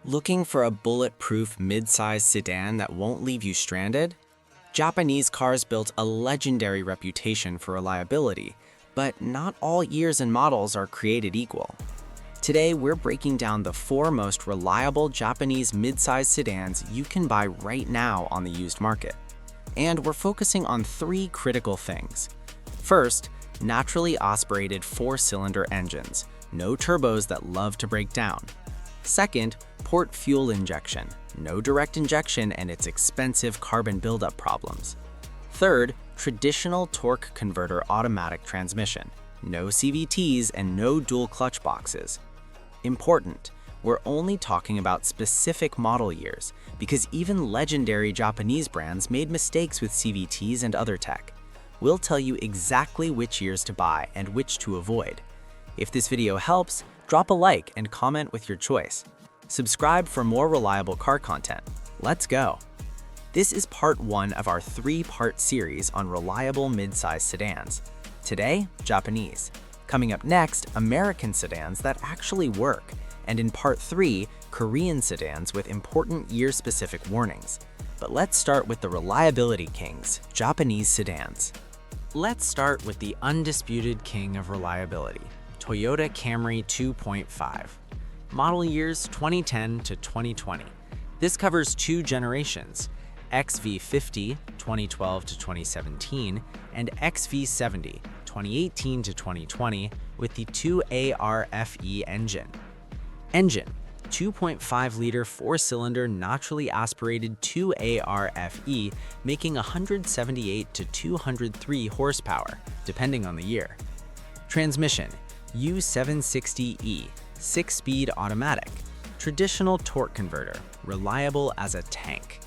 Looking for a bulletproof midsize sedan that won't leave you stranded? Japanese cars built a legendary reputation for reliability, but not all years and models are created equal. Today, we're breaking down the 4 most reliable Japanese midsize sedans you can buy right now on the used market. And we're focusing on 3 critical things. First, naturally aspirated 4-cylinder engines, no turbos that love to break down. Second, port fuel injection, no direct injection and its expensive carbon buildup problems. Third, traditional torque converter automatic transmission, no CVTs and no dual clutch boxes. Important, we're only talking about specific model years because even legendary Japanese brands made mistakes with CVTs and other tech. We'll tell you exactly which years to buy and which to avoid. If this video helps, drop a like and comment with your choice. Subscribe for more reliable car content. Let's go! This is part 1 of our 3-part series on reliable midsize sedans. Today, Japanese. Coming up next, American sedans that actually work. And in part 3, Korean sedans with important year-specific warnings. But let's start with the reliability kings, Japanese sedans. Let's start with the undisputed king of reliability, Toyota Camry 2.5. Model years 2010 to 2020. This covers 2 generations, XV50 2012 to 2017 and XV70 2018 to 2020 with the 2ARFE engine. Engine, 2.5-liter 4-cylinder naturally aspirated 2ARFE, making 178 to 203 horsepower, depending on the year. Transmission, U760E, 6-speed automatic, traditional torque converter, reliable as a tank.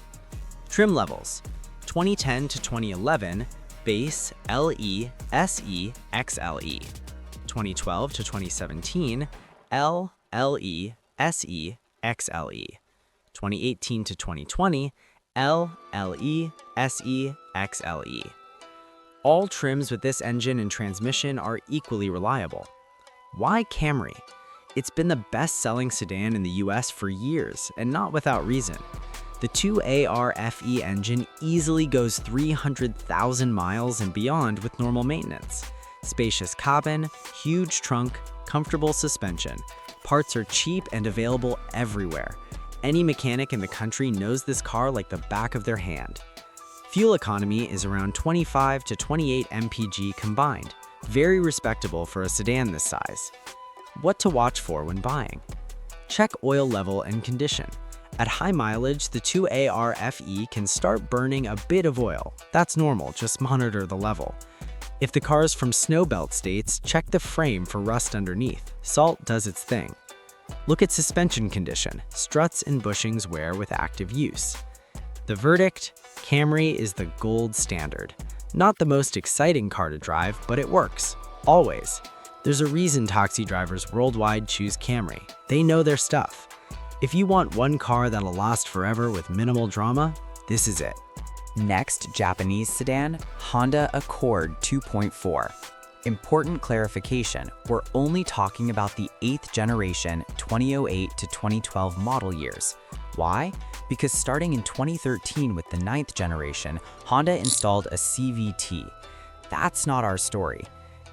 Trim levels, 2010 to 2011, base LE, SE, XLE. 2012 to 2017, L, LE, SE, XLE. 2018 to 2020, L, LE, SE, XLE. All trims with this engine and transmission are equally reliable. Why Camry? It's been the best-selling sedan in the US for years, and not without reason. The 2ARFE engine easily goes 300,000 miles and beyond with normal maintenance. Spacious cabin, huge trunk, comfortable suspension. Parts are cheap and available everywhere. Any mechanic in the country knows this car like the back of their hand. Fuel economy is around 25 to 28 mpg combined, very respectable for a sedan this size. What to watch for when buying? Check oil level and condition. At high mileage, the 2ARFE can start burning a bit of oil. That's normal, just monitor the level. If the car is from snowbelt states, check the frame for rust underneath. Salt does its thing. Look at suspension condition, struts and bushings wear with active use. The verdict? Camry is the gold standard. Not the most exciting car to drive, but it works. Always. There's a reason taxi drivers worldwide choose Camry. They know their stuff. If you want one car that'll last forever with minimal drama, this is it. Next, Japanese sedan, Honda Accord 2.4. Important clarification, we're only talking about the 8th generation 2008 to 2012 model years. Why? Because starting in 2013 with the 9th generation, Honda installed a CVT. That's not our story.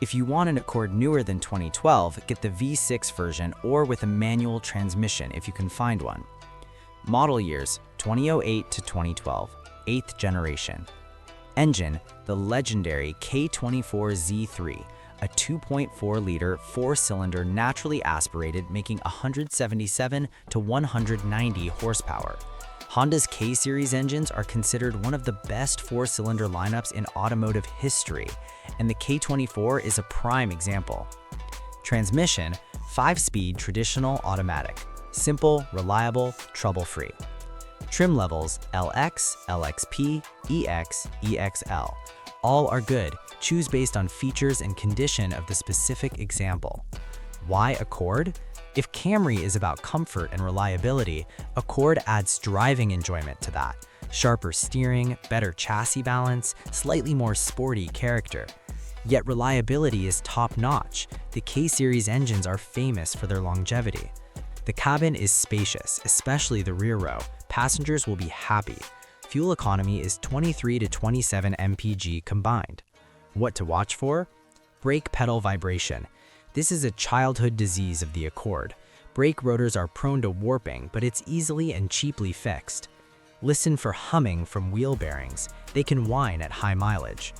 If you want an Accord newer than 2012, get the V6 version or with a manual transmission if you can find one. Model years 2008 to 2012, 8th generation. Engine, the legendary K24Z3, a 2.4-liter 4-cylinder naturally aspirated making 177 to 190 horsepower. Honda's K-series engines are considered one of the best 4-cylinder lineups in automotive history, and the K24 is a prime example. Transmission, 5-speed traditional automatic. Simple, reliable, trouble-free. Trim levels, LX, LXP, EX, EXL. All are good. Choose based on features and condition of the specific example. Why Accord? If Camry is about comfort and reliability, Accord adds driving enjoyment to that. Sharper steering, better chassis balance, slightly more sporty character. Yet reliability is top-notch. The K-series engines are famous for their longevity. The cabin is spacious, especially the rear row. Passengers will be happy. Fuel economy is 23 to 27 mpg combined. What to watch for? Brake pedal vibration. This is a childhood disease of the Accord. Brake rotors are prone to warping, but it's easily and cheaply fixed. Listen for humming from wheel bearings. They can whine at high mileage.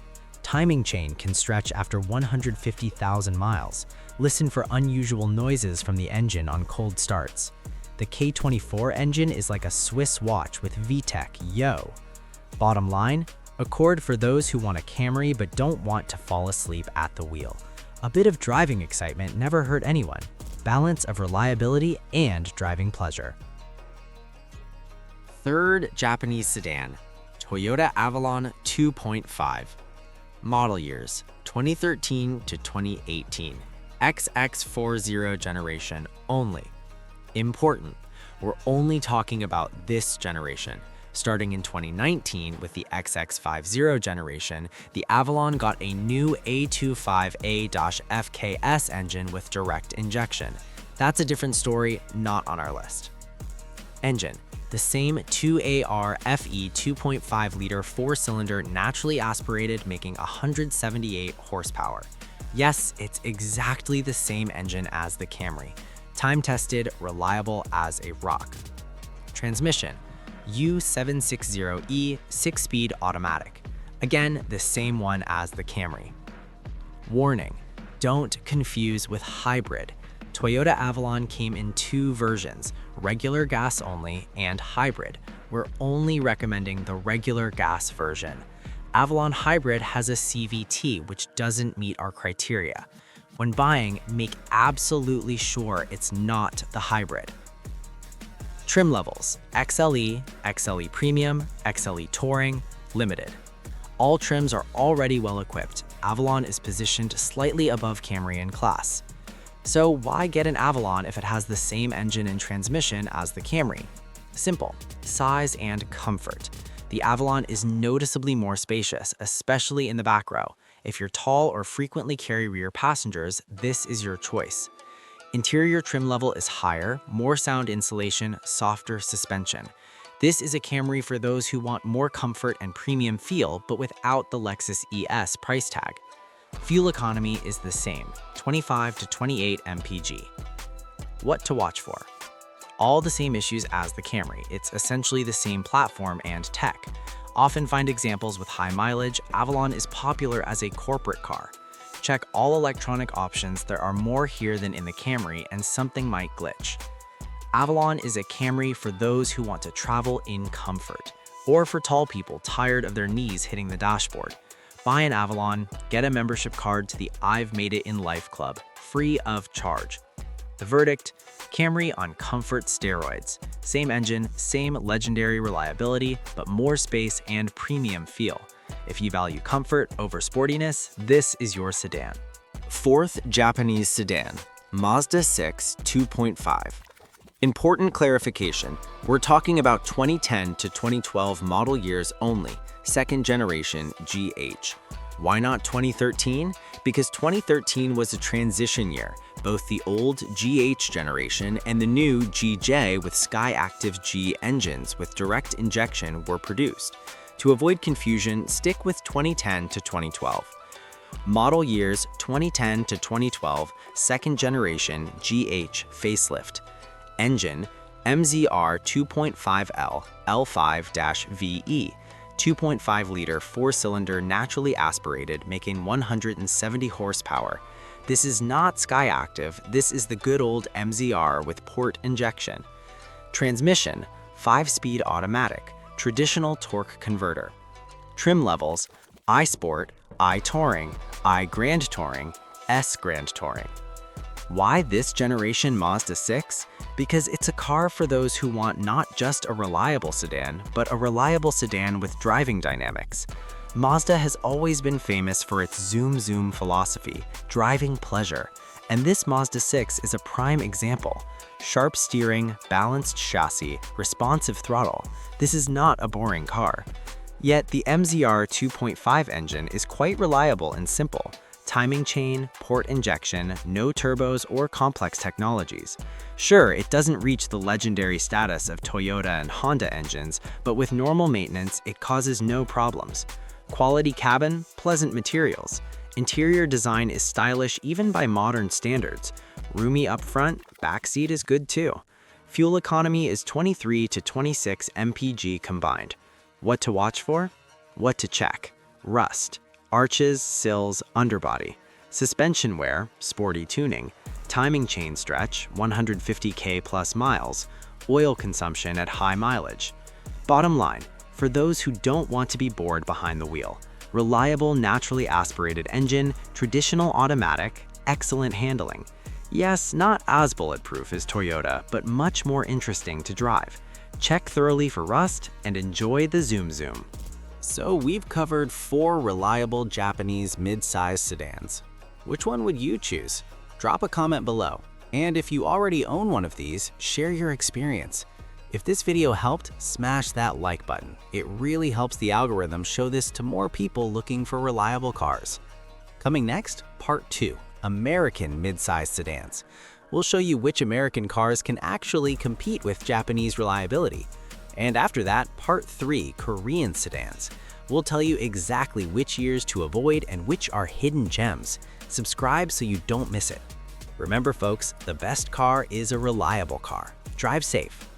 Timing chain can stretch after 150,000 miles. Listen for unusual noises from the engine on cold starts. The K24 engine is like a Swiss watch with VTEC, yo! Bottom line, Accord for those who want a Camry but don't want to fall asleep at the wheel. A bit of driving excitement never hurt anyone. Balance of reliability and driving pleasure. Third Japanese sedan, Toyota Avalon 2.5. Model years, 2013 to 2018. XX40 generation only. Important, we're only talking about this generation. Starting in 2019 with the XX50 generation, the Avalon got a new A25A-FKS engine with direct injection. That's a different story, not on our list. Engine, the same 2AR FE 2.5-liter 4-cylinder naturally aspirated, making 178 horsepower. Yes, it's exactly the same engine as the Camry. Time-tested, reliable as a rock. Transmission, U760E 6-speed automatic. Again, the same one as the Camry. Warning, don't confuse with hybrid. Toyota Avalon came in two versions, regular gas only and hybrid. We're only recommending the regular gas version. Avalon Hybrid has a CVT, which doesn't meet our criteria. When buying, make absolutely sure it's not the hybrid. Trim levels, XLE, XLE Premium, XLE Touring, Limited. All trims are already well equipped. Avalon is positioned slightly above Camry in class. So why get an Avalon if it has the same engine and transmission as the Camry? Simple, size and comfort. The Avalon is noticeably more spacious, especially in the back row. If you're tall or frequently carry rear passengers, this is your choice. Interior trim level is higher, more sound insulation, softer suspension. This is a Camry for those who want more comfort and premium feel, but without the Lexus ES price tag. Fuel economy is the same, 25 to 28 mpg. What to watch for? All the same issues as the Camry. It's essentially the same platform and tech. Often find examples with high mileage. Avalon is popular as a corporate car. Check all electronic options. There are more here than in the Camry, and something might glitch. Avalon is a Camry for those who want to travel in comfort, or for tall people tired of their knees hitting the dashboard. Buy an Avalon, get a membership card to the I've Made It in Life Club, free of charge. The verdict, Camry on comfort steroids. Same engine, same legendary reliability, but more space and premium feel. If you value comfort over sportiness, this is your sedan. Fourth Japanese sedan, Mazda 6 2.5. Important clarification, we're talking about 2010 to 2012 model years only, second generation GH. Why not 2013? Because 2013 was a transition year. Both the old GH generation and the new GJ with Skyactiv G engines with direct injection were produced. To avoid confusion, stick with 2010 to 2012. Model years 2010 to 2012, second generation GH facelift. Engine MZR 2.5L L5-VE, 2.5-liter 4-cylinder naturally aspirated, making 170 horsepower. This is not Skyactiv, this is the good old MZR with port injection. Transmission, 5-speed automatic, traditional torque converter. Trim levels, I Sport, I Touring, I Grand Touring, S Grand Touring. Why this generation Mazda 6? Because it's a car for those who want not just a reliable sedan, but a reliable sedan with driving dynamics. Mazda has always been famous for its zoom philosophy, driving pleasure, and this Mazda 6 is a prime example. Sharp steering, balanced chassis, responsive throttle. This is not a boring car. Yet the MZR 2.5 engine is quite reliable and simple. timing chain, port injection, no turbos or complex technologies. Sure, it doesn't reach the legendary status of Toyota and Honda engines, but with normal maintenance, it causes no problems. Quality cabin, pleasant materials. Interior design is stylish even by modern standards. Roomy up front, backseat is good too. Fuel economy is 23 to 26 mpg combined. What to watch for? What to check? Rust, arches, sills, underbody. Suspension wear, sporty tuning. Timing chain stretch, 150k plus miles. Oil consumption at high mileage. Bottom line, for those who don't want to be bored behind the wheel. Reliable, naturally aspirated engine, traditional automatic, excellent handling. Yes, not as bulletproof as Toyota, but much more interesting to drive. Check thoroughly for rust and enjoy the zoom zoom. So we've covered 4 reliable Japanese mid-size sedans. Which one would you choose? Drop a comment below. And if you already own one of these, share your experience. If this video helped, smash that like button. It really helps the algorithm show this to more people looking for reliable cars. Coming next, part 2, American mid-size sedans. We'll show you which American cars can actually compete with Japanese reliability. And after that, part 3, Korean sedans. We'll tell you exactly which years to avoid and which are hidden gems. Subscribe so you don't miss it. Remember folks, the best car is a reliable car. Drive safe.